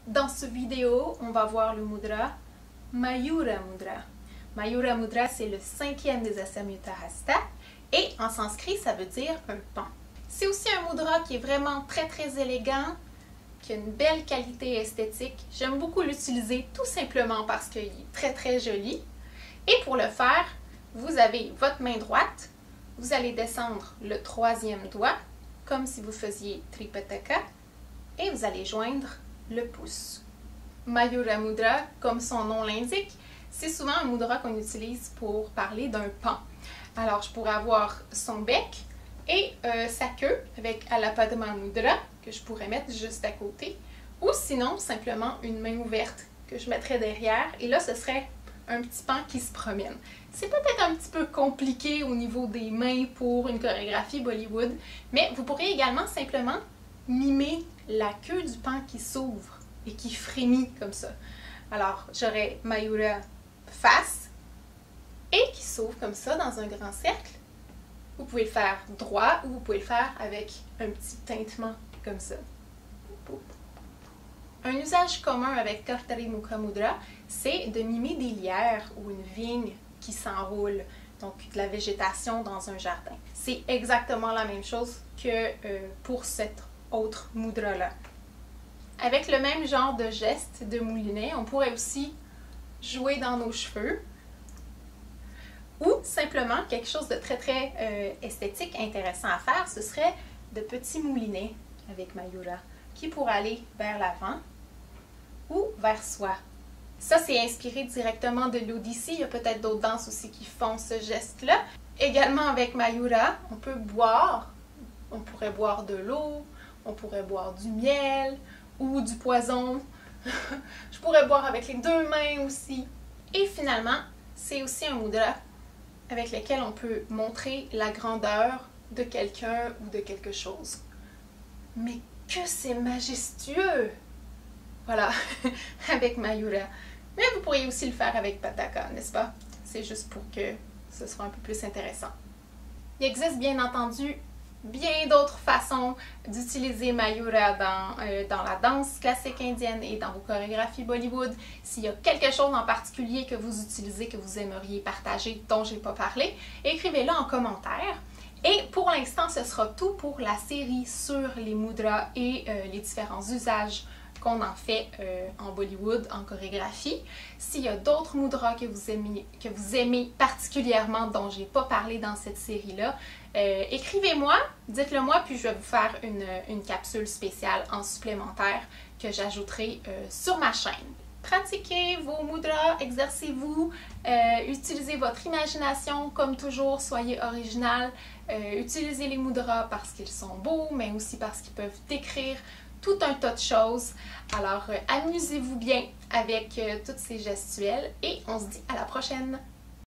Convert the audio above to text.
Dans cette vidéo, on va voir le mudra Mayura Mudra. Mayura Mudra, c'est le 5e des Asamyutta Hasta et en sanskrit, ça veut dire un pan. C'est aussi un mudra qui est vraiment très élégant, qui a une belle qualité esthétique. J'aime beaucoup l'utiliser tout simplement parce qu'il est très joli. Et pour le faire, vous avez votre main droite, vous allez descendre le 3e doigt, comme si vous faisiez Tripitaka, et vous allez joindre le pouce. Mayura Mudra, comme son nom l'indique, c'est souvent un mudra qu'on utilise pour parler d'un pan. Alors, je pourrais avoir son bec et sa queue avec Alapadma Mudra, que je pourrais mettre juste à côté, ou sinon, simplement une main ouverte que je mettrais derrière, et là, ce serait un petit pan qui se promène. C'est peut-être un petit peu compliqué au niveau des mains pour une chorégraphie Bollywood, mais vous pourriez également simplement mimer la queue du pan qui s'ouvre et qui frémit comme ça. Alors, j'aurais Mayura face et qui s'ouvre comme ça dans un grand cercle. Vous pouvez le faire droit ou vous pouvez le faire avec un petit tintement comme ça. Un usage commun avec Kartari Mukha Mudra, c'est de mimer des lierres ou une vigne qui s'enroule, donc de la végétation dans un jardin. C'est exactement la même chose que pour cette autre mudra-là. Avec le même genre de geste de moulinet, on pourrait aussi jouer dans nos cheveux ou simplement quelque chose de très esthétique, intéressant à faire, ce serait de petits moulinets avec Mayura qui pourraient aller vers l'avant ou vers soi. Ça, c'est inspiré directement de l'Odissi. Il y a peut-être d'autres danses aussi qui font ce geste-là. Également avec Mayura, on peut boire. On pourrait boire de l'eau, on pourrait boire du miel ou du poison. Je pourrais boire avec les deux mains aussi. Et finalement, c'est aussi un mudra avec lequel on peut montrer la grandeur de quelqu'un ou de quelque chose. Mais que c'est majestueux! Voilà, avec Mayura. Mais vous pourriez aussi le faire avec Pataka, n'est-ce pas? C'est juste pour que ce soit un peu plus intéressant. Il existe bien entendu bien d'autres façons d'utiliser Mayura dans la danse classique indienne et dans vos chorégraphies Bollywood. S'il y a quelque chose en particulier que vous utilisez, que vous aimeriez partager, dont je n'ai pas parlé, écrivez-le en commentaire. Et pour l'instant, ce sera tout pour la série sur les mudras et les différents usages qu'on en fait en Bollywood, en chorégraphie. S'il y a d'autres mudras que vous aimez particulièrement, dont je n'ai pas parlé dans cette série-là, écrivez-moi, dites-le moi, puis je vais vous faire une capsule spéciale en supplémentaire que j'ajouterai sur ma chaîne. Pratiquez vos mudras, exercez-vous, utilisez votre imagination comme toujours, soyez original, utilisez les mudras parce qu'ils sont beaux, mais aussi parce qu'ils peuvent décrire tout un tas de choses. Alors, amusez-vous bien avec toutes ces gestuelles et on se dit à la prochaine!